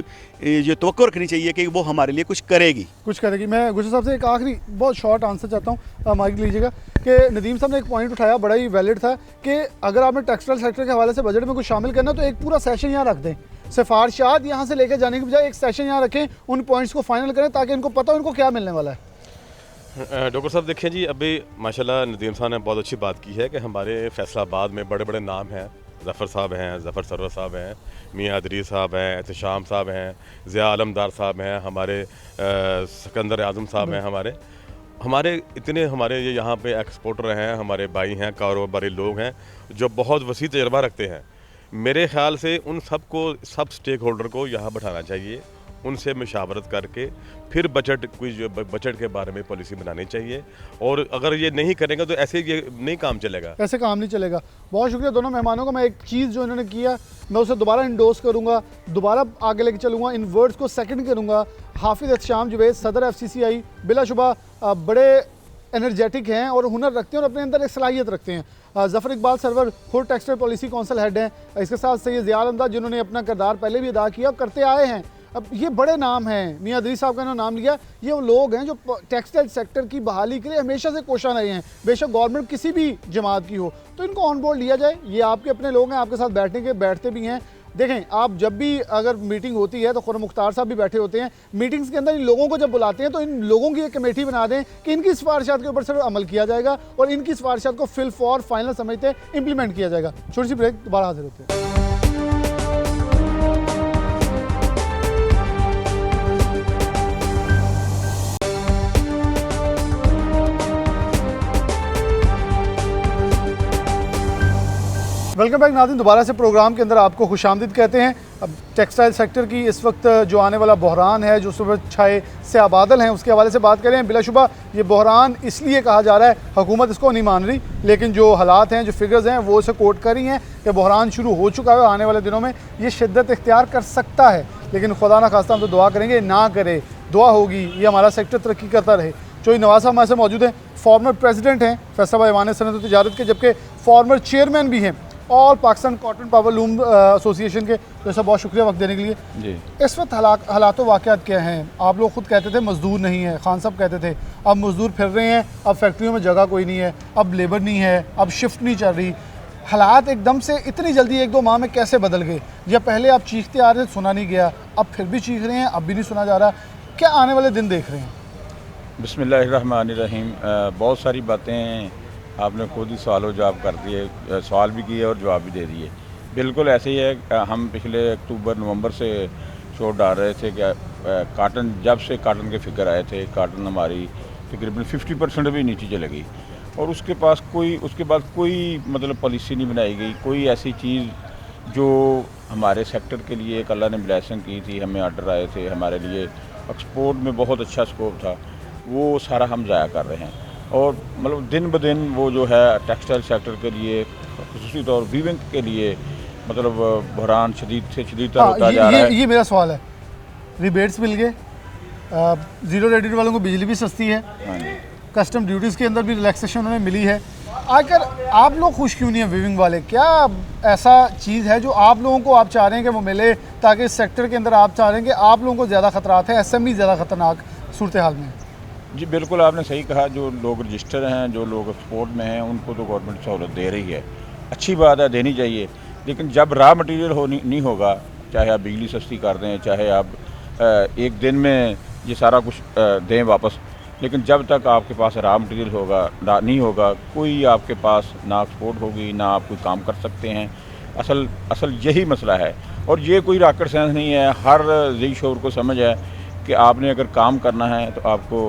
ये तवक्को रखनी चाहिए कि वो हमारे लिए कुछ करेगी। मैं गुजर साहब से एक आखिरी बहुत शॉर्ट आंसर चाहता हूँ, माइक लीजिएगा, कि नदीम साहब ने एक पॉइंट उठाया बड़ा ही वैलिड था कि अगर आपने टेक्सटाइल सेक्टर के हवाले से बजट में कुछ शामिल करना तो एक पूरा सेशन यहाँ रख दें। सिफारिशात यहाँ से लेकर जाने की बजाय एक सेशन यहाँ रखें, उन पॉइंट्स को फाइनल करें ताकि इनको पता हो इनको क्या मिलने वाला है। डॉक्टर साहब देखिए जी, अभी माशाल्लाह नदीम साहब ने बहुत अच्छी बात की है कि हमारे फैसलाबाद में बड़े बड़े नाम हैं। ज़फ़र साहब हैं, ज़फ़र सरवर साहब हैं, मियाँ अदरी साहब हैं, एहतशाम साहब हैं, ज़िया आलमदार साहब हैं, हमारे सिकंदर आज़म साहब हैं, हमारे इतने हमारे ये यहाँ पे एक्सपोर्टर हैं, हमारे भाई हैं, कारोबारी लोग हैं जो बहुत वसी तजर्बा रखते हैं। मेरे ख़्याल से उन सब स्टेक होल्डर को यहाँ बैठाना चाहिए, उनसे मशावरत करके फिर बजट के बारे में पॉलिसी बनानी चाहिए। और अगर ये नहीं करेंगे तो ऐसे ये नहीं काम चलेगा, ऐसे काम नहीं चलेगा। बहुत शुक्रिया दोनों मेहमानों का। मैं एक चीज़ जो इन्होंने किया मैं उसे दोबारा इंडोर्स करूँगा, दोबारा आगे लेके चलूँगा, इन वर्ड्स को सेकंड करूँगा। हाफिज़ एहतशाम जुवैद सदर FCCI बिलाशुबा बड़े एनर्जेटिक हैं और हुनर रखते हैं और अपने अंदर एक सलाहियत रखते हैं। ज़फ़र इकबाल सरवर खुद टेक्सटाइल पॉलिसी काउंसिल हेड हैं। इसके साथ सैयद ज़िया आलमदार जिन्होंने अपना किरदार पहले भी अदा किया और करते आए हैं। अब ये बड़े नाम हैं, मियाँ अदरी साहब का इन्होंने नाम लिया, ये वो लोग हैं जो टेक्सटाइल सेक्टर की बहाली के लिए हमेशा से कोशिश रहे हैं, बेशक गवर्नमेंट किसी भी जमात की हो। तो इनको ऑन बोर्ड लिया जाए, ये आपके अपने लोग हैं, आपके साथ बैठते भी हैं। देखें, आप जब भी अगर मीटिंग होती है तो खुर्रम मुख्तार साहब भी बैठे होते हैं। मीटिंग्स के अंदर इन लोगों को जब बुलाते हैं तो इन लोगों की एक कमेटी बना दें कि इनकी सिफारिशात के ऊपर सिर्फ अमल किया जाएगा और इनकी सिफारिशात को फिल फॉर फाइनल समझते इंप्लीमेंट किया जाएगा। छोटी सी ब्रेक, दोबारा हाजिर होते हैं। वेलकम बैक नाज़रीन, दोबारा से प्रोग्राम के अंदर आपको खुशामदीद कहते हैं। अब टेक्सटाइल सेक्टर की इस वक्त जो आने वाला बहरान है, जो सुबह छाए से बादल हैं, उसके हवाले से बात करें। बिलाशुबा ये बहरान इसलिए कहा जा रहा है, हुकूमत इसको नहीं मान रही, लेकिन जो हालात हैं, जो फिगर्स हैं, वो इसे कोट कर रही हैं कि बहरान शुरू हो चुका है। आने वाले दिनों में ये शिद्दत इख्तियार कर सकता है, लेकिन खुदा ना खास्ता हम तो दुआ करेंगे ना करे, दुआ होगी ये हमारा सेक्टर तरक्की करता रहे। चोई नवाज साहब हमारे से मौजूद हैं, फॉर्मर प्रेसिडेंट हैं फैसलाबाद ऐवान सनअत व तिजारत के, जबकि फॉर्मर चेयरमैन भी हैं और Pakistan cotton power loom association के। तो सर बहुत शुक्रिया वक्त देने के लिए जी। इस वक्त हालात वाक़यात क्या हैं? आप लोग खुद कहते थे मज़दूर नहीं है, खान साहब कहते थे अब मज़दूर फिर रहे हैं, अब फैक्ट्रियों में जगह कोई नहीं है, अब लेबर नहीं है, अब शिफ्ट नहीं चल रही। हालात एकदम से इतनी जल्दी 1-2 माह में कैसे बदल गए? या पहले आप चीखते आ रहे थे, सुना नहीं गया, अब फिर भी चीख रहे हैं, अब भी नहीं सुना जा रहा? क्या आने वाले दिन देख रहे हैं? बिस्मिल्लाहिर्रहमानिर्रहीम। बहुत सारी बातें आपने खुद ही सवाल जवाब कर दिए, सवाल भी किए और जवाब भी दे दिए। बिल्कुल ऐसे ही है। हम पिछले अक्टूबर-नवंबर से शो डाल रहे थे कि काटन, जब से काटन के फिगर आए थे, काटन हमारी तकरीबन 50% भी नीचे चले गई और उसके बाद कोई मतलब पॉलिसी नहीं बनाई गई, कोई ऐसी चीज़ जो हमारे सेक्टर के लिए एक अल्लाह ने ब्लेसिंग की थी, हमें ऑर्डर आए थे, हमारे लिए एक्सपोर्ट में बहुत अच्छा स्कोप था, वो सारा हम ज़ाया कर रहे हैं। और मतलब दिन ब दिन वो जो है टेक्सटाइल सेक्टर के लिए, खुसूसी तौर वीविंग के लिए, मतलब बहरान शदीद से शदीदतर होता जा रहा है। ये मेरा सवाल है, रिबेट्स मिल गए, ज़ीरो रेडिट वालों को बिजली भी सस्ती है, कस्टम ड्यूटीज़ के अंदर भी रिलैक्सेशन उन्हें मिली है, आखिर आप लोग खुश क्यों नहीं हैं वीविंग वाले? क्या ऐसा चीज़ है जो आप लोगों को आप चाह रहे हैं कि वो मिले, ताकि इस सेक्टर के अंदर आप चाह रहे हैं कि आप लोगों को ज़्यादा ख़तरात हैं, SME ज़्यादा ख़तरनाक सूरत हाल में? जी बिल्कुल, आपने सही कहा। जो लोग रजिस्टर हैं, जो लोग एक्सपोर्ट में हैं, उनको तो गवर्नमेंट सहूलत दे रही है, अच्छी बात है, देनी चाहिए। लेकिन जब रॉ मटेरियल नहीं होगा, चाहे आप बिजली सस्ती कर दें, चाहे आप एक दिन में ये सारा कुछ दें वापस, लेकिन जब तक आपके पास रॉ मटेरियल होगा नहीं होगा, कोई आपके पास ना एक्सपोर्ट होगी, ना आप कोई काम कर सकते हैं। असल यही मसला है और ये कोई रॉकेट साइंस नहीं है। हर ज़ी शोर को समझ है कि आपने अगर काम करना है तो आपको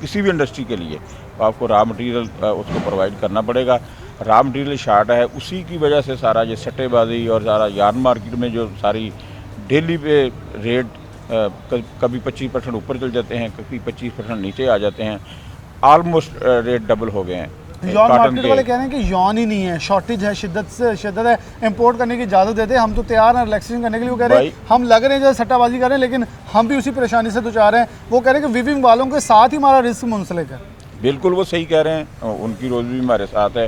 किसी भी इंडस्ट्री के लिए आपको रॉ मटेरियल उसको प्रोवाइड करना पड़ेगा। रॉ मटेरियल शार्ट है, उसी की वजह से सारा ये सट्टेबाजी और सारा यार्न मार्केट में जो सारी डेली पे रेट कभी 25% ऊपर चल जाते हैं, कभी 25% नीचे आ जाते हैं, ऑलमोस्ट रेट डबल हो गए हैं। यॉन मार्केट वाले कह रहे हैं कि यॉन ही नहीं है, शॉर्टेज है, शिद्दत है, इंपोर्ट करने की इजाज़त देते हैं, हम तो तैयार हैं रिलैक्सेशन करने के लिए। वो कह रहे हैं हम लग रहे हैं जैसे सट्टाबाजी कर रहे हैं, लेकिन हम भी उसी परेशानी से दुचार हैं। वो कह रहे हैं कि वीविंग वालों के साथ ही हमारा रिस्क मुंसलिक है। बिल्कुल वो सही कह रहे हैं, उनकी रोज़ी भी हमारे साथ है,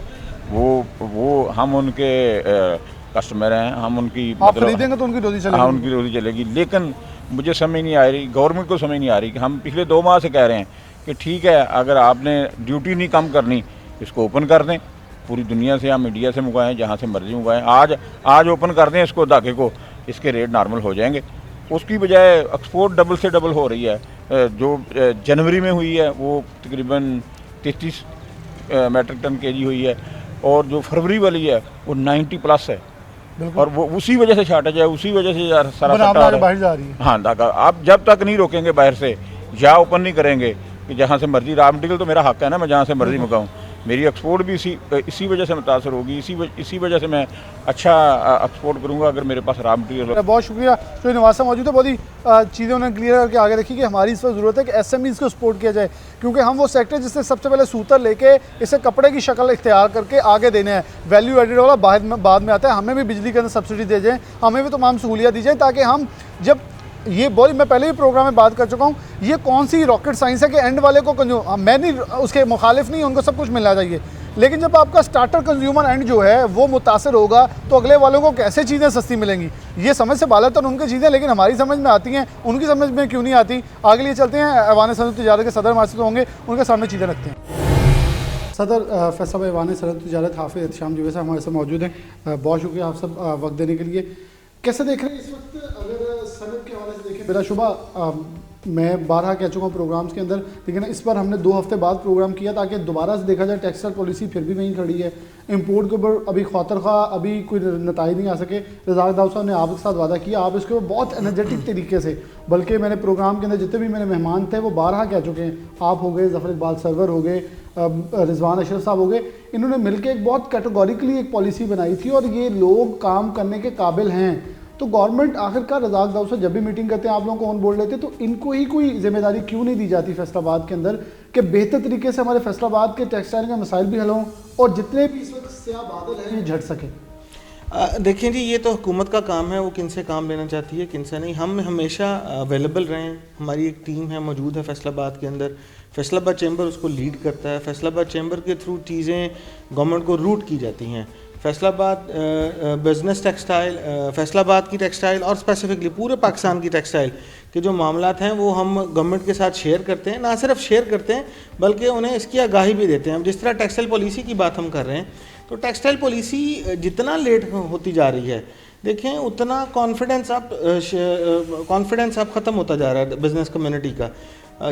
वो हम उनके कस्टमर हैं, हम उनकी आप खरीदेंगे तो उनकी रोज़ी चलेगी। हाँ, उनकी रोज़ी चलेगी। लेकिन मुझे समझ नहीं आ रही, गवर्नमेंट को समझ नहीं आ रही कि हम पिछले 2 माह से कह रहे हैं कि ठीक है, अगर आपने ड्यूटी नहीं कम करनी, इसको ओपन कर दें, पूरी दुनिया से, हम इंडिया से मंगवाएं, जहाँ से मर्जी मंगवाएं, आज ओपन कर दें इसको, धागे को, इसके रेट नॉर्मल हो जाएंगे। उसकी बजाय एक्सपोर्ट डबल से डबल हो रही है। जो जनवरी में हुई है वो तकरीबन 33 मेट्रिक टन केजी हुई है, और जो फरवरी वाली है वो 90 प्लस है। और वो उसी वजह से शॉर्टेज है, उसी वजह से सारा सट्टा बाहर जा रही है। हाँ, धागा आप जब तक नहीं रोकेंगे बाहर से या ओपन नहीं करेंगे कि जहाँ से मर्जी, रॉ मटेरियल तो मेरा हक है ना, मैं जहाँ से मर्जी मंगाऊँ। मेरी एक्सपोर्ट भी इसी वजह से मुतासर होगी, इसी वजह से मैं अच्छा एक्सपोर्ट करूँगा अगर मेरे पास रॉ मटेरियल हो। बहुत शुक्रिया जो नवासा मौजूद है, बहुत ही चीज़ें उन्होंने क्लियर करके आगे रखी कि हमारी इस वक्त ज़रूरत है कि SMEs को सपोर्ट किया जाए, क्योंकि हम वो सेक्टर जिससे सबसे पहले सूतर लेके इसे कपड़े की शक्ल इख्तियार करके आगे देने हैं। वैल्यू एडेड वाला बाद में आता है। हमें भी बिजली के अंदर सब्सिडी दे जाएँ, हमें भी तमाम सहूलियत दी जाए, ताकि हम जब ये बोली, मैं पहले भी प्रोग्राम में बात कर चुका हूँ, ये कौन सी रॉकेट साइंस है कि एंड वाले को मैं नहीं उसके मुखालिफ नहीं, उनको सब कुछ मिलना चाहिए, लेकिन जब आपका स्टार्टर कंज्यूमर एंड जो है वो मुतासर होगा तो अगले वालों को कैसे चीज़ें सस्ती मिलेंगी। ये समझ से बाला तर उनकी चीज़ें, लेकिन हमारी समझ में आती हैं, उनकी समझ में क्यों नहीं आती। आगे लिए चलते हैं, ऐवान सनअत तिजारत के सदर हमारे साथ होंगे, उनके सामने चीज़ें रखते हैं। सदर फैसल ऐवान सनअत तिजारत हाफिज़ एहतिशाम जुबैर साहब हमारे साथ मौजूद हैं। बहुत शुक्रिया आप सब वक्त देने के लिए। कैसे देख रहे हैं इस वक्त, अगर सनअत के हवाले से देखें, बिलाशुबा मैं 12 कह चुका हूँ प्रोग्राम्स के अंदर, लेकिन इस बार हमने 2 हफ्ते बाद प्रोग्राम किया ताकि दोबारा से देखा जाए। टेक्सटाइल पॉलिसी फिर भी वहीं खड़ी है, इंपोर्ट के ऊपर अभी खौतर खा अभी कोई नताइज नहीं आ सके। रज़ाक दाऊद साहब ने आपके साथ वादा किया, आप इसके ऊपर बहुत एनर्जेटिक तरीके से, बल्कि मैंने प्रोग्राम के अंदर जितने भी मेरे मेहमान थे वो 12 कह चुके हैं। आप हो गए, ज़फ़र इकबाल सरवर हो गए, रिजवान अशरफ साहब हो गए, इन्होंने मिलकर एक बहुत कैटेगोरिकली एक पॉलिसी बनाई थी और ये लोग काम करने के काबिल हैं। तो गवर्नमेंट आखिरकार रज़ाक दाऊद साहब जब भी मीटिंग करते हैं आप लोगों को ऑन बोर्ड लेते हैं, तो इनको ही कोई जिम्मेदारी क्यों नहीं दी जाती फैसलाबाद के अंदर कि बेहतर तरीके से हमारे फैसलाबाद के टेक्सटाइल के मसाइल भी हल हों और जितने भी इस वक्त स्याह बादल हैं ये झड़ सके। देखिए जी, ये तो हुकूमत का काम है, वो किन से काम लेना चाहती है किन से नहीं। हम हमेशा अवेलेबल रहें, हमारी एक टीम है मौजूद है फैसलाबाद के अंदर, फैसलाबाद चैम्बर उसको लीड करता है। फैसलाबाद चैम्बर के थ्रू चीज़ें गवर्नमेंट को रूट की जाती हैं। फैसलाबाद बिज़नेस टेक्सटाइल, फैसलाबाद की टेक्सटाइल और स्पेसिफिकली पूरे पाकिस्तान की टेक्सटाइल के जो मामलात हैं वो हम गवर्नमेंट के साथ शेयर करते हैं। ना सिर्फ शेयर करते हैं बल्कि उन्हें इसकी आगाही भी देते हैं। जिस तरह टेक्सटाइल पॉलिसी की बात हम कर रहे हैं, तो टेक्सटाइल पॉलिसी जितना लेट होती जा रही है, देखें उतना कॉन्फिडेंस अब ख़त्म होता जा रहा है बिज़नेस कम्युनिटी का।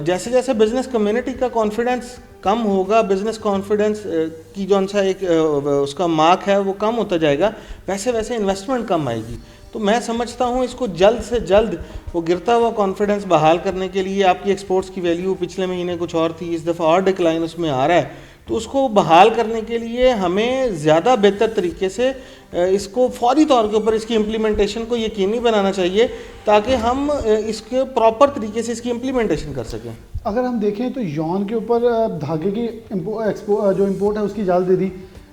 जैसे जैसे बिज़नेस कम्युनिटी का कॉन्फिडेंस कम होगा, बिज़नेस कॉन्फिडेंस की जो सा एक उसका मार्क है वो कम होता जाएगा, वैसे वैसे इन्वेस्टमेंट कम आएगी। तो मैं समझता हूँ इसको जल्द से जल्द वो गिरता हुआ कॉन्फिडेंस बहाल करने के लिए, आपकी एक्सपोर्ट्स की वैल्यू पिछले महीने कुछ और थी, इस दफ़ा और डिक्लाइन उसमें आ रहा है, तो उसको बहाल करने के लिए हमें ज़्यादा बेहतर तरीके से इसको फौरी तौर के ऊपर इसकी इम्प्लीमेंटेशन को यकीनी बनाना चाहिए ताकि हम इसके प्रॉपर तरीके से इसकी इम्प्लीमेंटेशन कर सकें। अगर हम देखें तो यॉन के ऊपर धागे की जो इम्पोर्ट है उसकी इजाज़त दे दी,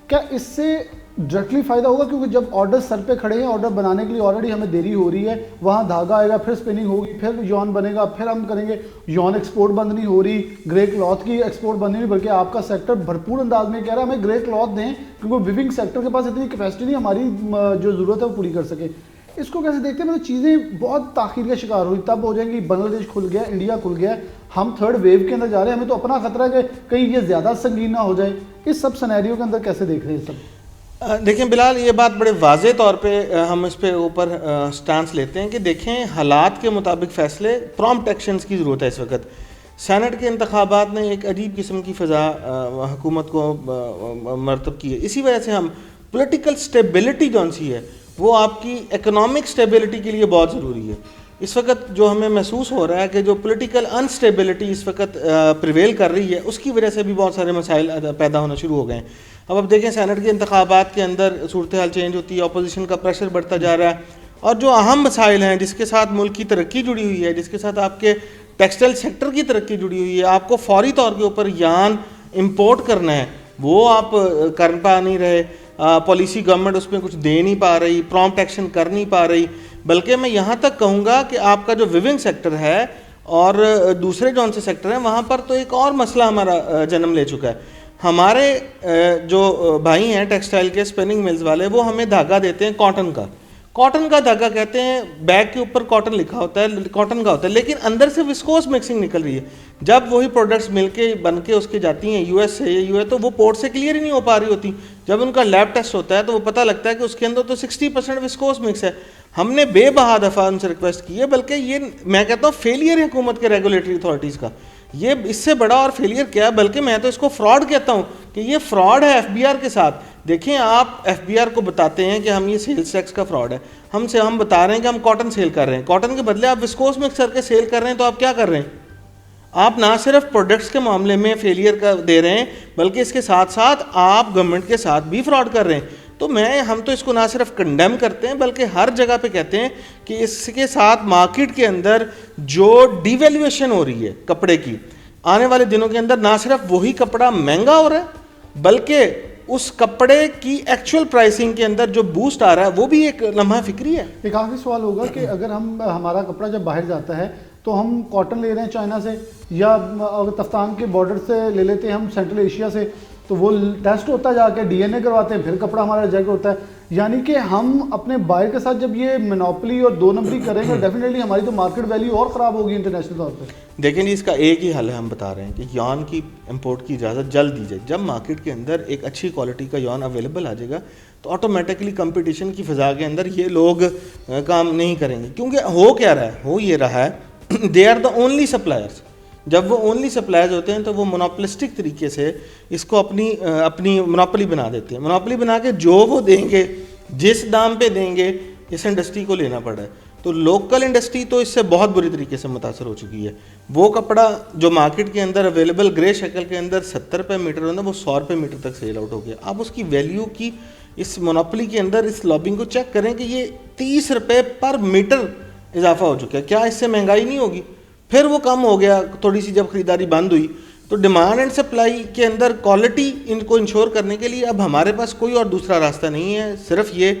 क्या इससे डायरेक्टली फ़ायदा होगा? क्योंकि जब ऑर्डर सर पे खड़े हैं, ऑर्डर बनाने के लिए ऑलरेडी हमें देरी हो रही है, वहाँ धागा आएगा, फिर स्पिनिंग होगी, फिर यॉन बनेगा, फिर हम करेंगे। यॉन एक्सपोर्ट बंद नहीं हो रही, ग्रे क्लॉथ की एक्सपोर्ट बंद नहीं हो रही, बल्कि आपका सेक्टर भरपूर अंदाज में कह रहा है हमें ग्रे क्लॉथ दें, क्योंकि विविंग सेक्टर के पास इतनी कैपेसिटी नहीं हमारी जो ज़रूरत है वो पूरी कर सके। इसको कैसे देखते हैं? मतलब चीज़ें बहुत ताख़ीर का शिकार हुई, तब हो जाएंगी बांग्लादेश खुल गया, इंडिया खुल गया, हम थर्ड वेव के अंदर जा रहे हैं, हमें तो अपना खतरा है कि कहीं ये ज़्यादा संगीन ना हो जाए। इस सब सिनेरियो के अंदर कैसे देख रहे हैं सब? देखें बिलाल, ये बात बड़े वाज़े तौर पे हम इस पे ऊपर स्टांस लेते हैं कि देखें हालात के मुताबिक फ़ैसले, प्रॉम्प्ट एक्शंस की ज़रूरत है इस वक्त। सेनेट के इंतखाबात ने एक अजीब किस्म की फ़ज़ा हुकूमत को मरतब की है। इसी वजह से हम पॉलिटिकल स्टेबिलिटी जौन सी है वो आपकी इकोनॉमिक स्टेबिलिटी के लिए बहुत ज़रूरी है। इस वक्त जो हमें महसूस हो रहा है कि जो पॉलिटिकल अनस्टेबिलिटी इस वक्त प्रिवेल कर रही है, उसकी वजह से भी बहुत सारे मसाइल पैदा होना शुरू हो गए हैं। अब देखें सेनेट के इंतखाबात के अंदर सूरत हाल चेंज होती है, अपोजिशन का प्रेशर बढ़ता जा रहा है, और जो अहम मसाइल हैं जिसके साथ मुल्क की तरक्की जुड़ी हुई है, जिसके साथ आपके टेक्सटाइल सेक्टर की तरक्की जुड़ी हुई है, आपको फौरी तौर के ऊपर यान इम्पोर्ट करना है, वो आप कर पा नहीं रहे। पॉलिसी गवर्नमेंट उसमें कुछ दे नहीं पा रही, प्रॉम्प्ट एक्शन कर नहीं पा रही। बल्कि मैं यहाँ तक कहूँगा कि आपका जो विविंग सेक्टर है और दूसरे जौन से सेक्टर हैं, वहाँ पर तो एक और मसला हमारा जन्म ले चुका है। हमारे जो भाई हैं टेक्सटाइल के स्पिनिंग मिल्स वाले, वो हमें धागा देते हैं कॉटन का धागा कहते हैं, बैग के ऊपर कॉटन लिखा होता है, कॉटन का होता है, लेकिन अंदर से विस्कोस मिक्सिंग निकल रही है। जब वही प्रोडक्ट्स मिलके बन के उसके जाती हैं यूएस से, तो वो पोर्ट से क्लियर ही नहीं हो पा रही होती, जब उनका लैब टेस्ट होता है तो वो पता लगता है कि उसके अंदर तो 60% विस्कोस मिक्स है। हमने बेबहा दफ़ा उनसे रिक्वेस्ट की है, बल्कि ये मैं कहता हूँ फेलियर है हुकूमत के रेगुलेटरी अथॉरिटीज़ का। ये इससे बड़ा और फेलियर क्या है, बल्कि मैं तो इसको फ्रॉड कहता हूँ कि ये फ्रॉड है एफबीआर के साथ। देखें, आप एफबीआर को बताते हैं कि हम ये सेल्स टैक्स का फ्रॉड है, हम बता रहे हैं कि हम कॉटन सेल कर रहे हैं, कॉटन के बदले आप विस्कोस मिक्स करके सेल कर रहे हैं, तो आप क्या कर रहे हैं? आप ना सिर्फ प्रोडक्ट्स के मामले में फेलियर का दे रहे हैं, बल्कि इसके साथ साथ आप गवर्नमेंट के साथ भी फ्रॉड कर रहे हैं। तो हम तो इसको ना सिर्फ कंडेम करते हैं, बल्कि हर जगह पे कहते हैं कि इसके साथ मार्केट के अंदर जो डिवैल्यूएशन हो रही है कपड़े की, आने वाले दिनों के अंदर ना सिर्फ वही कपड़ा महंगा हो रहा है, बल्कि उस कपड़े की एक्चुअल प्राइसिंग के अंदर जो बूस्ट आ रहा है वो भी एक लम्हा फिक्री है। एक आखिरी सवाल होगा कि अगर हमारा कपड़ा जब बाहर जाता है तो हम कॉटन ले रहे हैं चाइना से, या अगर तफ्तान के बॉर्डर से ले लेते हैं हम सेंट्रल एशिया से, तो वो टेस्ट होता है, जाके डीएनए करवाते हैं, फिर कपड़ा हमारा रिजेक्ट होता है। यानी कि हम अपने बायर के साथ जब ये मोनोपोली और दो नंबरी करेंगे, डेफिनेटली हमारी तो मार्केट वैल्यू और ख़राब होगी इंटरनेशनल तौर पर। देखें जी, इसका एक ही हल है, हम बता रहे हैं कि यॉन की इंपोर्ट की इजाज़त जल्द दी जाए। जब मार्केट के अंदर एक अच्छी क्वालिटी का यॉन अवेलेबल आ जाएगा तो ऑटोमेटिकली कंपटीशन की फ़िज़ा के अंदर ये लोग काम नहीं करेंगे, क्योंकि हो क्या रहा है, हो ये रहा है they are the only suppliers. जब वो ओनली सप्लायर्स होते हैं तो वो मोनोपोलिस्टिक तरीके से इसको अपनी मोनोपोली बना देते हैं। मोनोपोली बना के जो वो देंगे, जिस दाम पे देंगे, इस इंडस्ट्री को लेना पड़ा है। तो लोकल इंडस्ट्री तो इससे बहुत बुरी तरीके से मुतासर हो चुकी है। वो कपड़ा जो मार्केट के अंदर अवेलेबल ग्रे शक्ल के अंदर 70 रुपये मीटर होता है, वो 100 रुपये मीटर तक सेल आउट हो गया। आप उसकी वैल्यू की इस मोनोपोली के अंदर इस लॉबिंग को चेक करें कि ये 30 रुपये पर मीटर इजाफा हो चुका है। क्या इससे महंगाई नहीं होगी? फिर वो कम हो गया थोड़ी सी, जब खरीदारी बंद हुई। तो डिमांड एंड सप्लाई के अंदर क्वालिटी इनको इंश्योर करने के लिए अब हमारे पास कोई और दूसरा रास्ता नहीं है, सिर्फ ये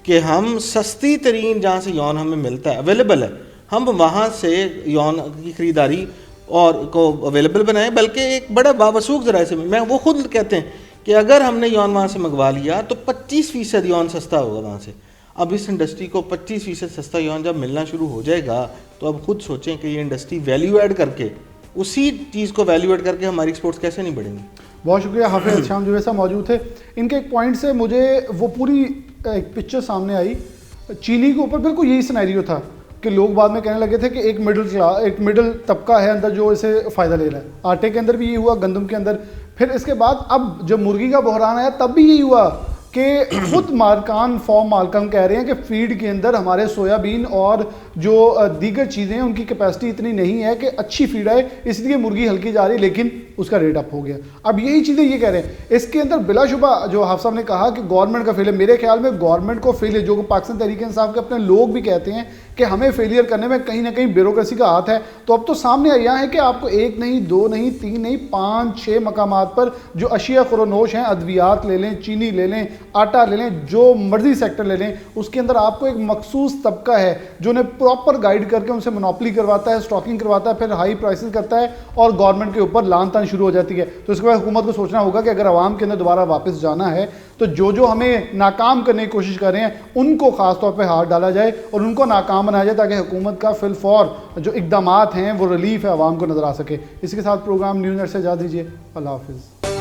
कि हम सस्ती तरीन जहाँ से यौन हमें मिलता है, अवेलेबल है, हम वहाँ से यौन की खरीदारी और को अवेलेबल बनाएं। बल्कि एक बड़ा बावसूख ज़राए से मैं वो खुद कहते हैं कि अगर हमने यौन वहाँ से मंगवा लिया तो 25% यौन सस्ता होगा वहाँ से। अब इस इंडस्ट्री को 25% सस्ता यौन जब मिलना शुरू हो जाएगा तो अब खुद सोचें कि ये इंडस्ट्री वैल्यू ऐड करके, उसी चीज़ को वैल्यू ऐड करके हमारी एक्सपोर्ट्स कैसे नहीं बढ़ेंगी। बहुत शुक्रिया, हाफिज शाम जुवैसा मौजूद थे। इनके एक पॉइंट से मुझे वो पूरी एक पिक्चर सामने आई। चीनी के ऊपर बिल्कुल यही सिनेरियो था कि लोग बाद में कहने लगे थे कि एक मिडिल तबका है अंदर जो इसे फ़ायदा ले रहा है। आटे के अंदर भी ये हुआ, गंदम के अंदर। फिर इसके बाद अब जब मुर्गी का बहरान आया तब भी यही हुआ कि खुद फार्म मालकान कह रहे हैं कि फीड के अंदर हमारे सोयाबीन और जो दीगर चीज़ें हैं उनकी कैपेसिटी इतनी नहीं है कि अच्छी फीड आए, इसलिए मुर्गी हल्की जा रही है, लेकिन उसका रेट अप हो गया। अब यही चीज़ें ये कह रहे हैं। इसके अंदर बिलाशुबा जो हाफ साहब ने कहा कि गवर्नमेंट का फेलियर, मेरे ख्याल में गवर्नमेंट को फेलियर, जो पाकिस्तान तहरीक इंसाफ के अपने लोग भी कहते हैं कि हमें फेलियर करने में कहीं ना कहीं ब्यूरोक्रेसी का हाथ है। तो अब तो सामने आया है कि आपको 1 नहीं, 2 नहीं, 3 नहीं, 5-6 मकामात पर जो अशिया खुरोनोश हैं, अद्वियात ले लें, चीनी ले लें, आटा ले लें, जो मर्जी सेक्टर ले लें, उसके अंदर आपको एक मखसूस तबका है जो उन्हें प्रॉपर गाइड करके उनसे मोनोपोली करवाता है, स्टॉकिंग करवाता है, फिर हाई प्राइसेस करता है और गवर्नमेंट के ऊपर लान तान शुरू हो जाती है। तो इसके बाद हुकूमत को सोचना होगा कि अगर आवाम के अंदर दोबारा वापस जाना है तो जो हमें नाकाम करने की कोशिश कर रहे हैं उनको खास तौर पे हाथ डाला जाए और उनको नाकाम बनाया जाए, ताकि हुकूमत का फिलफौर जो इकदामात हैं वो रिलीफ है आवाम को नज़र आ सके। इसी के साथ प्रोग्राम न्यूज़ नेट से इजाज़त दीजिए। अल्लाह हाफिज़।